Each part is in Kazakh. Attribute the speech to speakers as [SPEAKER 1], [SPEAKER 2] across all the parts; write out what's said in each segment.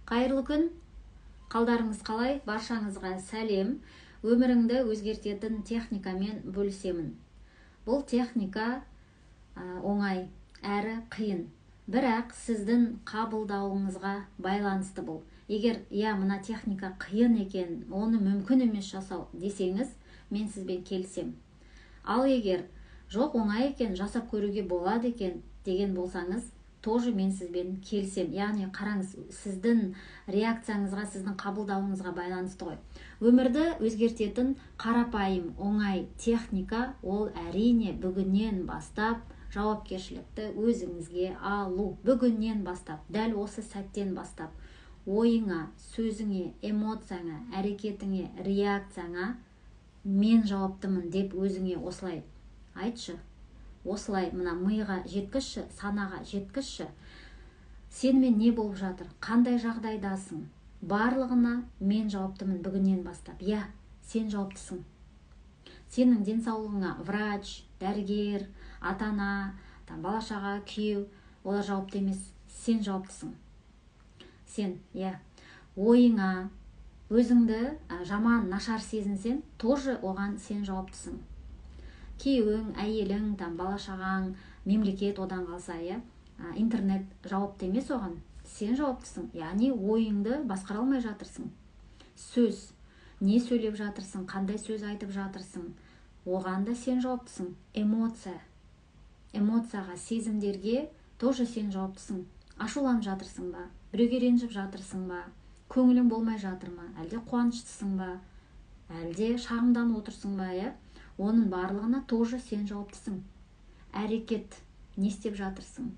[SPEAKER 1] Қайырлы күн, қалдарыңыз қалай? Баршаңызға сәлем. Өміріңді өзгертетін техникамен бөлісемін. Бұл техника оңай әрі қиын. Бірақ сіздің қабылдауыңызға байланысты бұл. Егер мына техника қиын екен, оны мүмкін емес жасау десеңіз, мен сізбен келісем. Ал егер жоқ оңай екен, жасап көруге болады екен деген болсаңыз, тоже мен сізбен келісем. Яғни қараңыз, сіздің реакцияңызға, сіздің қабылдауыңызға байланысты ғой. Өмірді өзгертетін қарапайым, оңай техника ол әрине бүгіннен бастап жауапкершілікті өзіңізге алу. Бүгіннен бастап, дәл осы сәттен бастап, ойыңа, сөзіңе, эмоцияңа, әрекетіңе, реакцияңа мен жауаптымын деп өзіңе осылай айтшы. Осылай мына миға жеткізші, санаға жеткізші. Сенімен не болып жатыр? Қандай жағдайдасың? Барлығына мен жауаптымын бүгіннен бастап. Сен жауаптысың. Сенің денсаулығыңа врач, дәрігер, ата-ана, бала-шаға, күйеу, олар жауапты емес. Сен жауаптысың. Сен, ойыңа, өзіңді жаман, нашар сезінсең, тоже оған сен жауаптысың. Күйеуің, әйелің, бала-шағаң, мемлекет одан қалса, интернет жауапты емес оған. Сен жауаптысың. Яғни ойыңды басқара алмай жатырсың. Сөз, не сөйлеп жатырсың, қандай сөз айтып жатырсың, оған да сен жауаптысың. Эмоцияға, сезімдерге тоже сен жауаптысың. Ашуланып жатырсың ба? Біреуге ренжіп жатырсың ба? Көңілің болмай жатыр ма? Әлде қуаныштысың ба? Әлде шағымданып отырсың ба? Оның барлығына тоже сен жауаптысың. Әрекет, не істеп жатырсың?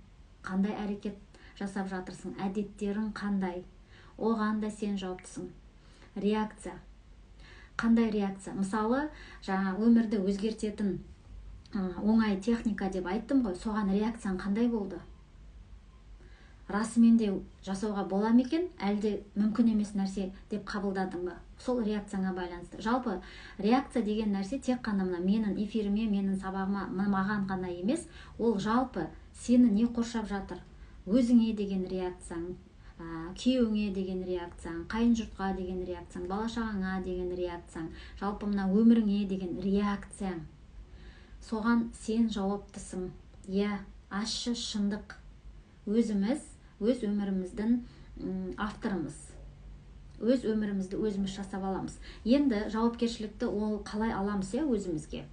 [SPEAKER 1] Қандай әрекет жасап жатырсың? Әдеттерің қандай? Оған да сен жауаптысың. Реакция. Қандай реакция? Мысалы, жаңа өмірді өзгертетін оңай техника деп айттым ғой, соған реакцияң қандай болды? Расымен де жасауға бола ма екен, әлде мүмкін емес нәрсе деп қабылдадың ба? Сол реакцияңа байланысты. Жалпы реакция деген нәрсе тек қана менің эфиріме, менің сабағыма, маған ғана емес, ол жалпы сені не қоршап жатыр? Өзіңе деген реакцияң, күйеуіңе деген реакцияң, қайын жұртқа деген реакцияң, бала-шағаңа деген реакцияң, жалпы мына өміріңе деген реакцияң. Соған сен жауаптысың. Ащы шындық. Өзіміз өз өміріміздің авторымыз. Өз өмірімізді өзіміз жасап аламыз. Енді жауапкершілікті ол қалай аламыз өзімізге?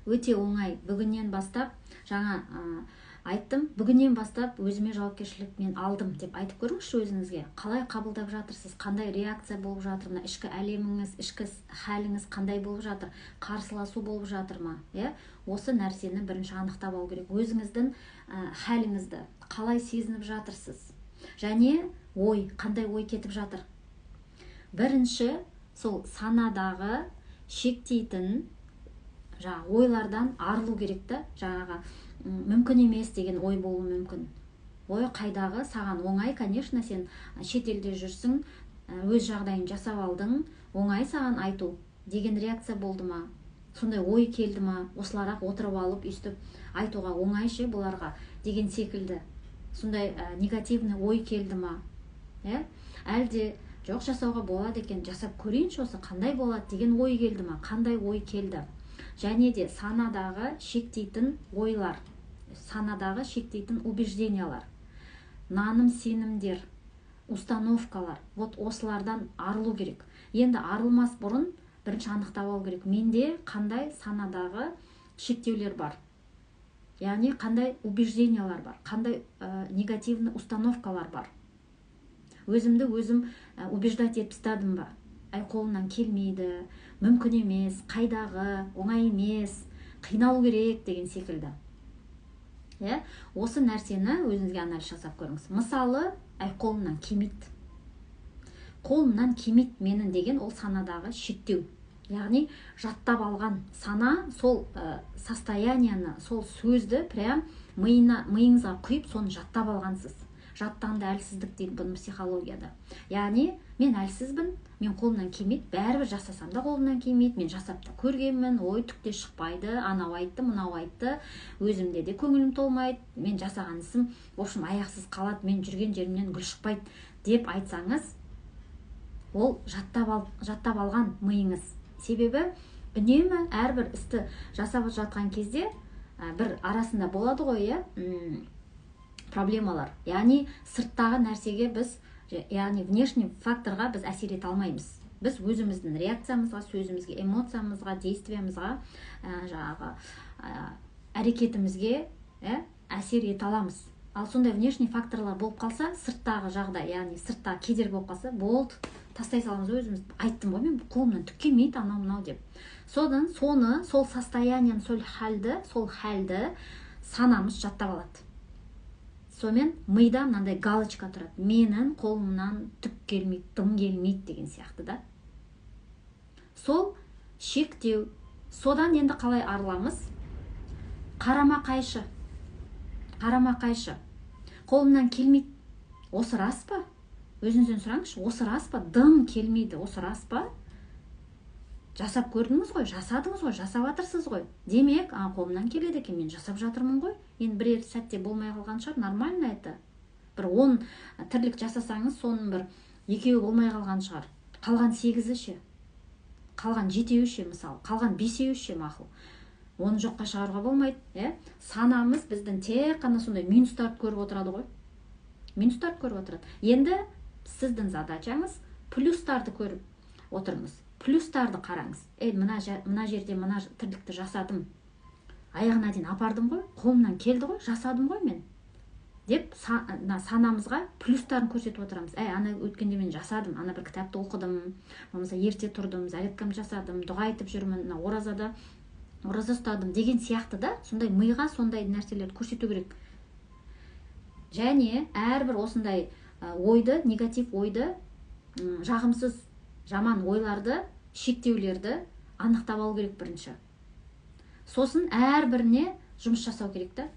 [SPEAKER 1] Өте оңай. Бүгіннен бастап, жаңа айттым, бүгіннен бастап өзіме жауапкершілік мен алдым деп айтып көріңізші өзіңізге. Қалай қабылдап жатырсыз? Қандай реакция болып жатыр? Ішкі әлеміңіз, ішкі хәліңіз қандай болып жатыр? Қарсыласу болып жатыр ма? Осы нәрсені бірінші анықтап алу керек. Өзіңіздің хәліңізді қалай сезініп жатырсыз? Және қандай ой кетіп жатыр? Бірінші, сол санадағы шектейтін ойлардан арылу керек та, жаңағы мүмкін емес деген ой болуы мүмкін. Қайдағы, саған оңай, конечно, сен шетелде жүрсің, өз жағдайын жасап алдың, оңай саған айту деген реакция болды ма? Сондай ой келді ма? Осыларақ отырып алып, өйстіп айтуға оңай бұларға деген секілді. Сондай негативный ой келді ма? Әлде жоқ жасауға болады екен, жасап көрейінші осы қандай болады деген ой келді ма? Қандай ой келді? Және де санадағы шектейтін ойлар, санадағы шектейтін убеждениялар, наным сенімдер, установкалар, осылардан арылу керек. Енді арылмас бұрын бірінші анықтап алу керек. Менде қандай санадағы шектеулер бар? Яғни қандай убеждениялар бар? Қандай негативный установкалар бар? Өзімді өзім убеждать етіп тастадым ба? Қолымнан келмейді, мүмкін емес, қайдағы, оңай емес, қиналу керек деген секілді. Осы нәрсені өзіңізге анализ жасап көріңіз. Мысалы, қолымнан келмейді. Қолымнан келмейді менің деген ол санадағы шектеу. Яғни жаттап алған сана сол состоянияны, сол сөзді прям миыңызға құйып, соны жаттап алғансыз. жаттанды әлсіздік дейді бұны психологияда. Яғни мен әлсізбін, мен қолымнан келмейді, бәрібір жасасам да қолымнан келмейді, мен жасап та көргенмін, ой түкте шықпайды, анау айтты, мынау айтты, өзімде де көңілім толмайды, мен жасаған ісім в общем аяқсыз қалады, мен жүрген жерімнен гүл шықпайды деп айтсаңыз, ол жаттап алған миыңыз. Себебі үнемі әрбір істі жасап жатқан кезде бір арасында болады ғой, проблемалар. Яғни сырттағы нәрсеге біз, яғни внешний факторға біз әсер ете алмаймыз. Біз өзіміздің реакциямызға, сөзімізге, эмоциямызға, действиямызға, жаңағы әрекетімізге әсер ете аламыз. Ал сондай внешний факторлар болып қалса, сырттағы жағдай, яғни сырттағы кедергі болып қалса, болды, тастай саламыз өзіміз. Айттым ғой, мен қолымнан түк келмейді, анау мынау деп. Содан соны, сол состояниені, сол халді санамыз жаттап алады. Сонымен мида мынандай галочка тұрады. Менің қолымнан түк келмейді, дым келмейді деген сияқты да. Сол шектеу. Содан енді қалай арыламыз? Қарама қайшы. Қолымнан келмейді. Осы рас па? Өзіңізден сұраңызшы, осы рас па? Дым келмейді, осы рас па? Жасап көрдіңіз ғой, жасадыңыз ғой, жасап жатырсыз ғой. Демек, қолымнан келеді екен, мен жасап жатырмын ғой. Енді бірер сәтте болмай қалған шығар, нормально это. Бір 10 тірлік жасасаңыз, соның бір 2-і болмай қалған шығар. Қалған 8-і ше? Қалған 7-і ше, мысалы, қалған 5-і ше мақұл. Оны жоққа шығаруға болмайды, Санамыз біздің тек қана сондай минустарды көріп отырады ғой. Минустарды көріп отырады. Енді сіздің задачаңыз плюстарды көріп отырыңыз. Плюстарды қараңыз. Мына жерде мына тірлікті жасадым. Аяғына дейін апардым ғой, қолымнан келді ғой, жасадым ғой мен. Деп санамызға плюстарын көрсетіп отырамыз. Ана өткенде мен жасадым, ана бір кітапты оқыдым, болмаса ерте тұрдым, зарядкам жасадым, дұға айтып жүрмін, ораза ұстадым деген сияқты да, сондай миға сондай нәрселерді көрсету керек. Және әрбір осындай ойды, негатив ойды, жағымсыз, жаман ойларды, шектеулерді анықтап алу керек бірінші. Сосын әрбіріне жұмыс жасау керек та.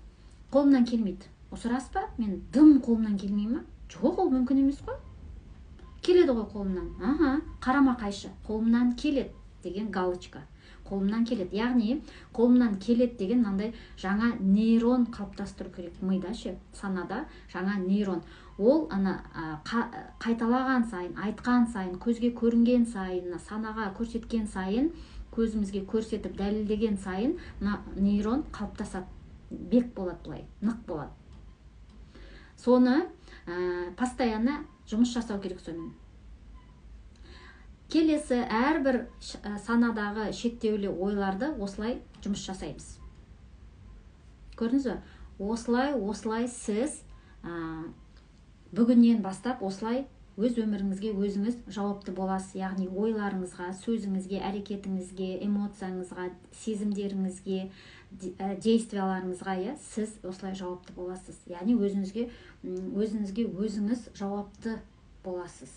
[SPEAKER 1] Қолымнан келмейді. Осы рас па? Мен дым қолымнан келмей ма? Жоқ, ол мүмкін емес қой. Келеді ғой қолымнан. Қарама қайшы. Қолымнан келеді деген галочка. Қолымнан келеді. Яғни қолымнан келеді деген мынандай жаңа нейрон қалыптастыру керек мида ше, санада жаңа нейрон. Ол қайталаған сайын, айтқан сайын, көзге көрінген сайын, санаға көрсеткен сайын, көзімізге көрсетіп дәлелдеген сайын нейрон қалыптасады, бек болады бұлай, нық болады. Соны постоянно жұмыс жасау керек сонымен. Келесі әрбір санадағы шектеулі ойларды осылай жұмыс жасаймыз. Көрдіңіз бе? Осылай сіз бүгіннен бастап осылай өз өміріңізге өзіңіз жауапты боласыз. Яғни ойларыңызға, сөзіңізге, әрекетіңізге, эмоцияңызға, сезімдеріңізге, действияларыңызға сіз осылай жауапты боласыз. Яғни өзіңізге өзіңіз жауапты боласыз.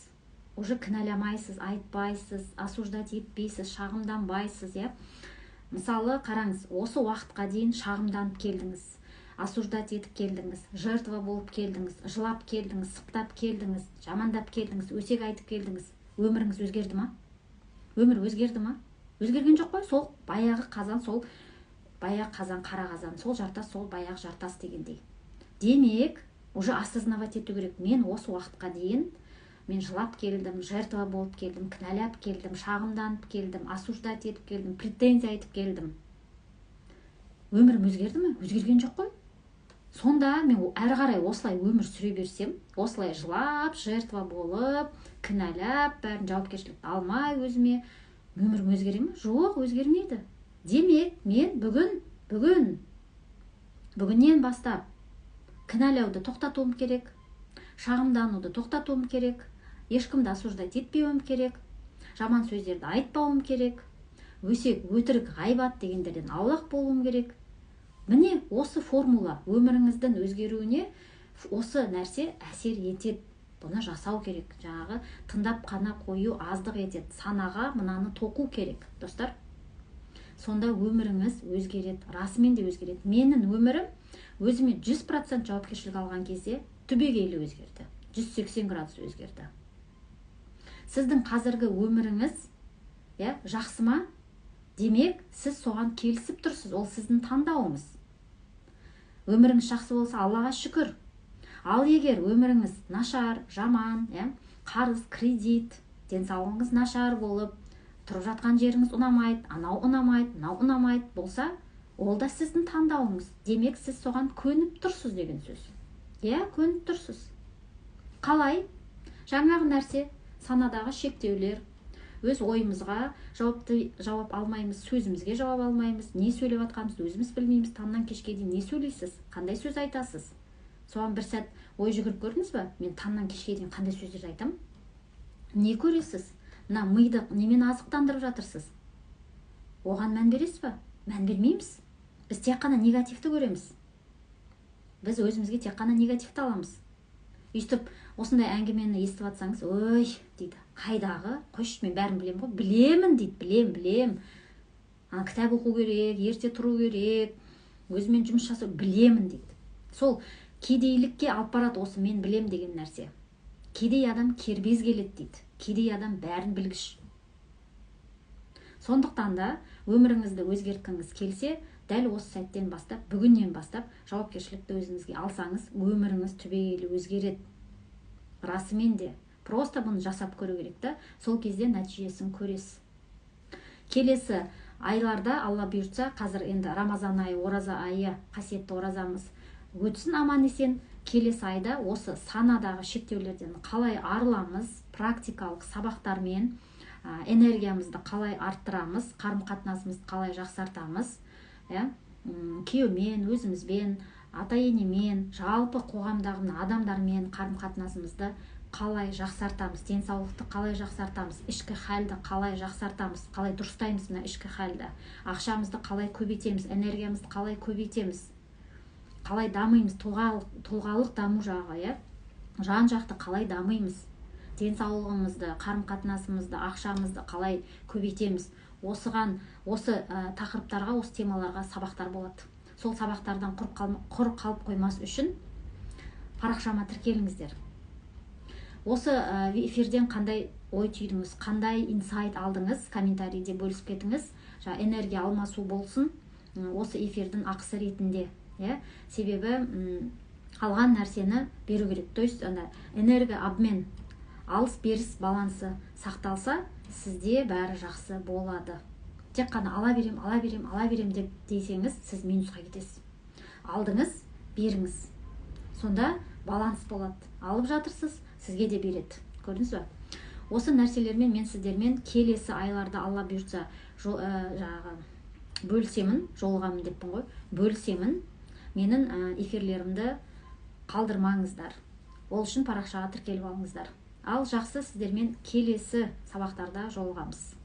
[SPEAKER 1] Уже кінәламайсыз, айтпайсыз, осуждать етпейсіз, шағымданбайсыз. Мысалы, қараңыз, осы уақытқа дейін шағымданып келдіңіз, осуждать етіп келдіңіз, жертва болып келдіңіз, жылап келдіңіз, сыптап келдіңіз, жамандап келдіңіз, өсек айтып келдіңіз. Өміріңіз өзгерді ма? Өмір өзгерді ма? Өзгерген жоқ қой, сол баяғы қазан, қара қазан, сол жартас, сол баяғы жартас дегендей. Демек, уже осознавать ету керек. Мен осы уақытқа дейін мен жылап келдім, жертва болып келдім, кінәлап келдім, шағымданып келдім, осуждать етіп келдім, претензия айтып келдім. Өмірім өзгерді ме? Өзгерген жоқ қой. Сонда мен әрі қарай осылай өмір сүре берсем, осылай жылап, жертва болып, кінәлап, бәрін жауапкершілікті алмай өзіме, өмірім өзгере ме? Жоқ, өзгермейді. Демек, мен бүгіннен бастап кінәлауды тоқтатуым керек, шағымдануды тоқтатуым керек, ешкімді осуждать етпеуім керек, жаман сөздерді айтпауым керек, өсек, өтірік, ғайбат дегендерден аулақ болуым керек. Міне осы формула өміріңіздің өзгеруіне осы нәрсе әсер етеді. Бұны жасау керек. Жаңағы тыңдап қана қою аздық етеді. Санаға мынаны тоқу керек, достар. Сонда өміріңіз өзгереді, расымен де өзгереді. Менің өмірім өзіме 100% жауапкершілік алған кезде түбегейлі өзгерді. 180 градус өзгерді. Сіздің қазіргі өміріңіз жақсы ма? Демек, сіз соған келісіп тұрсыз. Ол сіздің таңдауыңыз. Өміріңіз жақсы болса, Аллаға шүкір. Ал егер өміріңіз нашар, жаман, қарыз, кредит, денсаулығыңыз нашар болып, тұрып жатқан жеріңіз ұнамайды, анау ұнамайды, мынау ұнамайды болса, ол да сіздің таңдауыңыз. Демек, сіз соған көніп тұрсыз деген сөз. Көніп тұрсыз. Қалай? Жаңағы нәрсе, санадағы шектеулер, өз ойымызға жауап алмаймыз, сөзімізге жауап алмаймыз, не сөйлеп жатқанымызды өзіміз білмейміз, таңнан кешке дейін не сөйлейсіз, қандай сөз айтасыз? Соған бір сәт ой жүгіріп көрдіңіз бе? Мен таңнан кешке дейін қандай сөздер айтамын? Не көресіз? Мына миды немен азықтандырып жатырсыз? Оған мән бересіз бе? Мән бермейміз. Біз тек қана негативті көреміз. Біз өзімізге тек қана негативті аламыз. Өйстіп, осындай әңгімені естіп жатсаңыз, ой, дейді, қайдағы, қойшы, мен бәрін білем ғой, білемін дейді, білем. Кітап оқу керек, ерте тұру керек, өзімен жұмыс жасау, білемін дейді. Сол кедейлікке алып барады осы мен білем деген нәрсе. Кедей адам кербез келеді дейді. Кедей адам бәрін білгіш. Сондықтан да өміріңізді өзгерткіңіз келсе, дәл осы сәттен бастап, бүгіннен бастап жауапкершілікті өзіңізге алсаңыз, өміріңіз түбегейлі өзгереді. Расымен де, просто бұны жасап көру керек та, сол кезде нәтижесін көресіз. Келесі айларда, Алла бұйыртса, қазір енді Рамазан айы, ораза айы, қасиетті оразамыз өтсін аман есен. Келесі айда осы санадағы шектеулерден қалай арыламыз, практикалық сабақтармен энергиямызды қалай арттырамыз, қарым-қатынасымызды қалай жақсартамыз, күйеумен, өзімізбен, ата-енемен, жалпы қоғамдағы адамдармен қарым-қатынасымызды қалай жақсартамыз, денсаулықты қалай жақсартамыз, ішкі халді қалай жақсартамыз, қалай дұрыстаймыз мына ішкі халді, ақшамызды қалай көбейтеміз, энергиямызды қалай көбейтеміз, қалай дамимыз, тұлғалық даму жағы, жан-жақты қалай дамимыз, денсаулығымызды, қарым-қатынасымызды, ақшамызды қалай көбейтеміз. Осы тақырыптарға, осы темаларға сабақтар болады. Сол сабақтардан құр қалып қоймас үшін парақшама тіркеліңіздер. Осы эфирден қандай ой түйдіңіз, қандай инсайт алдыңыз, комментарийде бөлісіп кетіңіз. Энергия алмасу болсын, осы эфирдің ақысы ретінде. Себебі алған нәрсені беру керек. То есть энергообмен, алыс-беріс балансы сақталса, сізде бәрі жақсы болады. Тек қана ала берем деп дейсеңіз, сіз минусқа кетесіз. Алдыңыз, беріңіз. Сонда баланс болады. Алып жатырсыз, сізге де береді. Көрдіңіз бе? Осы нәрселермен мен сіздермен келесі айларда Алла бұйыртса бөлісемін, жолығамын деппін ғой. Бөлісемін. Менің эфирлерімді қалдырмаңыздар. Ол үшін парақшаға тіркеліп алыңыздар. Ал жақсы, сіздермен келесі сабақтарда жолығамыз.